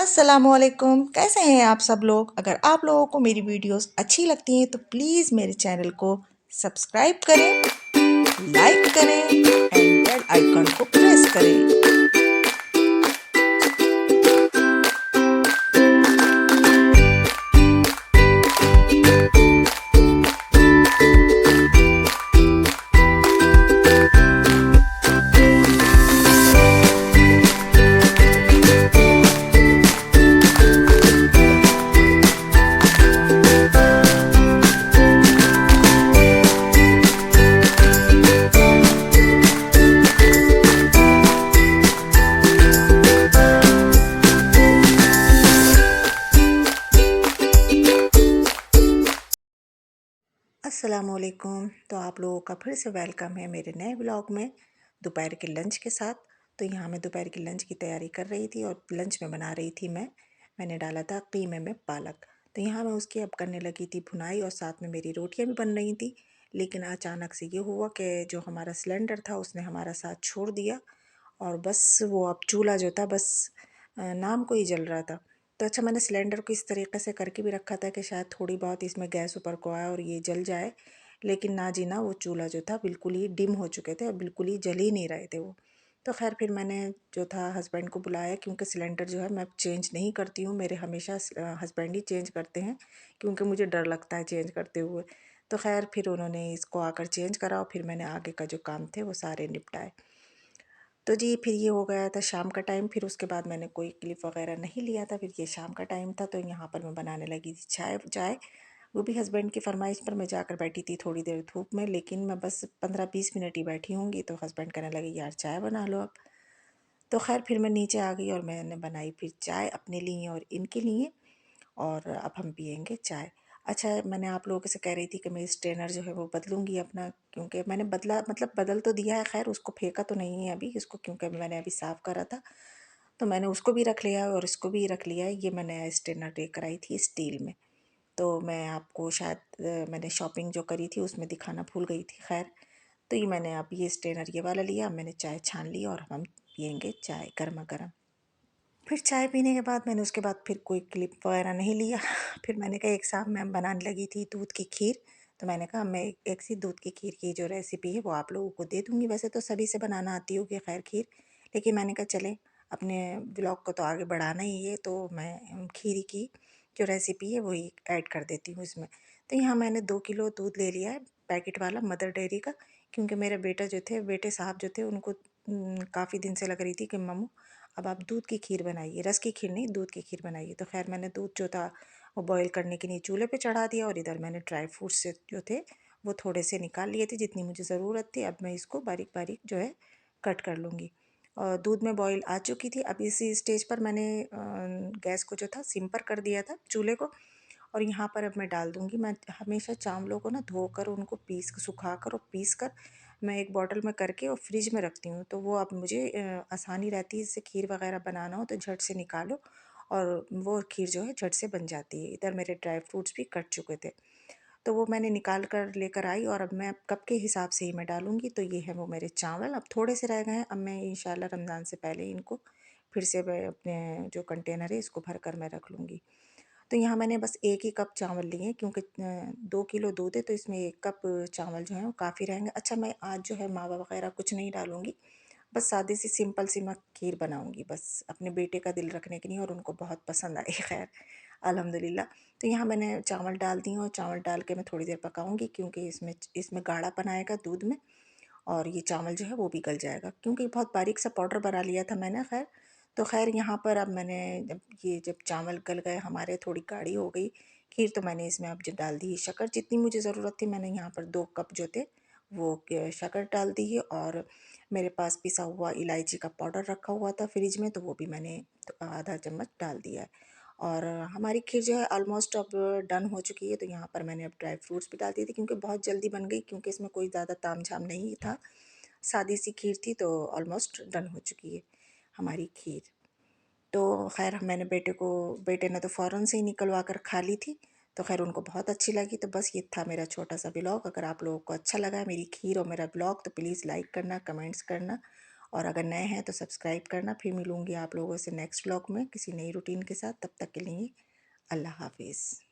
अस्सलामुअलैकुम, कैसे हैं आप सब लोग। अगर आप लोगों को मेरी वीडियोस अच्छी लगती हैं तो प्लीज़ मेरे चैनल को सब्सक्राइब करें, लाइक करें एंड बेल आइकन को प्रेस करें। अस्सलामुअलैकुम। तो आप लोगों का फिर से वेलकम है मेरे नए ब्लॉग में दोपहर के लंच के साथ। तो यहाँ मैं दोपहर की लंच की तैयारी कर रही थी और लंच में बना रही थी मैंने डाला था कीमे में पालक। तो यहाँ मैं उसकी अब करने लगी थी भुनाई और साथ में मेरी रोटियाँ भी बन रही थी। लेकिन अचानक से ये हुआ कि जो हमारा सिलेंडर था उसने हमारा साथ छोड़ दिया और बस वो अब चूल्हा जो था बस नाम को ही जल रहा था। तो अच्छा, मैंने सिलेंडर को इस तरीके से करके भी रखा था कि शायद थोड़ी बहुत इसमें गैस ऊपर को आए और ये जल जाए। लेकिन ना जी ना, वो चूल्हा जो था बिल्कुल ही डिम हो चुके थे और बिल्कुल ही जल ही नहीं रहे थे वो। तो खैर फिर मैंने जो था हस्बैंड को बुलाया, क्योंकि सिलेंडर जो है मैं चेंज नहीं करती हूँ, मेरे हमेशा हस्बैंड ही चेंज करते हैं क्योंकि मुझे डर लगता है चेंज करते हुए। तो खैर फिर उन्होंने इसको आकर चेंज करा और फिर मैंने आगे का जो काम थे वो सारे निपटाए। तो जी फिर ये हो गया था शाम का टाइम। फिर उसके बाद मैंने कोई क्लिप वगैरह नहीं लिया था, फिर ये शाम का टाइम था। तो यहाँ पर मैं बनाने लगी थी चाय चाय। वो भी हस्बैंड की फरमाइश पर मैं जाकर बैठी थी थोड़ी देर धूप में, लेकिन मैं बस 15-20 मिनट ही बैठी होंगी तो हस्बैंड कहने लगे यार चाय बना लो अब। तो खैर फिर मैं नीचे आ गई और मैंने बनाई फिर चाय अपने लिए और इनके लिए, और अब हम पियेंगे चाय। अच्छा, मैंने आप लोगों से कह रही थी कि मैं स्ट्रेनर जो है वो बदलूँगी अपना, क्योंकि मैंने बदला मतलब बदल तो दिया है, खैर उसको फेंका तो नहीं है अभी इसको, क्योंकि मैंने अभी साफ़ करा था। तो मैंने उसको भी रख लिया है और इसको भी रख लिया है। ये मैं नया स्ट्रेनर लेकर आई थी स्टील में। तो मैं आपको शायद मैंने शॉपिंग जो करी थी उसमें दिखाना भूल गई थी। खैर तो ये मैंने अब ये स्ट्रेनर ये वाला लिया। मैंने चाय छान ली और हम पियेंगे चाय गर्मा गर्म। फिर चाय पीने के बाद मैंने उसके बाद फिर कोई क्लिप वगैरह नहीं लिया। फिर मैंने कहा एक साथ मैं बनाने लगी थी दूध की खीर। तो मैंने कहा मैं एक सी दूध की खीर की जो रेसिपी है वो आप लोगों को दे दूँगी। वैसे तो सभी से बनाना आती होगी खैर खीर, लेकिन मैंने कहा चले अपने ब्लॉग को तो आगे बढ़ाना ही है, तो मैं खीर की जो रेसिपी है वही ऐड कर देती हूँ इसमें। तो यहाँ मैंने 2 किलो दूध ले लिया है पैकेट वाला मदर डेयरी का, क्योंकि मेरे बेटे साहब जो थे उनको काफ़ी दिन से लग रही थी कि मम्मू अब आप दूध की खीर बनाइए, रस की खीर नहीं दूध की खीर बनाइए। तो खैर मैंने दूध जो था वो बॉईल करने के लिए चूल्हे पे चढ़ा दिया और इधर मैंने ड्राई फ्रूट्स से जो थे वो थोड़े से निकाल लिए थे जितनी मुझे ज़रूरत थी। अब मैं इसको बारीक बारीक जो है कट कर लूँगी। और दूध में बॉईल आ चुकी थी। अब इसी स्टेज पर मैंने गैस को जो था सिम पर कर दिया था चूल्हे को, और यहाँ पर अब मैं डाल दूँगी। मैं हमेशा चावलों को ना धोकर उनको सुखा कर और पीस कर मैं एक बॉटल में करके और फ्रिज में रखती हूँ। तो वो अब मुझे आसानी रहती है, इससे खीर वगैरह बनाना हो तो झट से निकालो और वो खीर जो है झट से बन जाती है। इधर मेरे ड्राई फ्रूट्स भी कट चुके थे, तो वो मैंने निकाल कर लेकर आई और अब मैं कप के हिसाब से ही मैं डालूँगी। तो ये है वो मेरे चावल, अब थोड़े से रह गए हैं। अब मैं इंशाल्लाह रमज़ान से पहले इनको फिर से मैं अपने जो कंटेनर है इसको भर कर मैं रख लूँगी। तो यहाँ मैंने बस 1 ही कप चावल लिए, क्योंकि 2 किलो दूध है तो इसमें 1 कप चावल जो है वो काफ़ी रहेंगे। अच्छा, मैं आज जो है मावा वगैरह कुछ नहीं डालूँगी, बस सादी सी सिंपल सी मैं खीर बनाऊँगी, बस अपने बेटे का दिल रखने के लिए, और उनको बहुत पसंद आई खैर अल्हम्दुलिल्लाह। तो यहाँ मैंने चावल डाल दिए और चावल डाल के मैं थोड़ी देर पकाऊँगी, क्योंकि इसमें गाढ़ापन आएगा दूध में और ये चावल जो है वो भी गल जाएगा, क्योंकि बहुत बारीक सा पाउडर बना लिया था मैंने। खैर तो खैर यहाँ पर अब मैंने जब चावल गल गए हमारे, थोड़ी गाढ़ी हो गई खीर, तो मैंने इसमें अब जो डाल दी शक्कर जितनी मुझे ज़रूरत थी। मैंने यहाँ पर 2 कप जो थे वो शक्कर डाल दी है, और मेरे पास पिसा हुआ इलायची का पाउडर रखा हुआ था फ्रिज में, तो वो भी मैंने तो आधा चम्मच डाल दिया है। और हमारी खीर जो है ऑलमोस्ट अब डन हो चुकी है। तो यहाँ पर मैंने अब ड्राई फ्रूट्स भी डाल दिए थे, क्योंकि बहुत जल्दी बन गई, क्योंकि इसमें कोई ज़्यादा ताम झाम नहीं था, सादी सी खीर थी। तो ऑलमोस्ट डन हो चुकी है हमारी खीर। तो खैर बेटे ने तो फ़ौरन से ही निकलवा कर खा ली थी। तो खैर उनको बहुत अच्छी लगी। तो बस ये था मेरा छोटा सा ब्लॉग। अगर आप लोगों को अच्छा लगा है मेरी खीर और मेरा ब्लॉग तो प्लीज़ लाइक करना, कमेंट्स करना और अगर नए हैं तो सब्सक्राइब करना। फिर मिलूँगी आप लोगों से नेक्स्ट व्लॉग में किसी नई रूटीन के साथ। तब तक के लिए अल्लाह हाफ़िज़।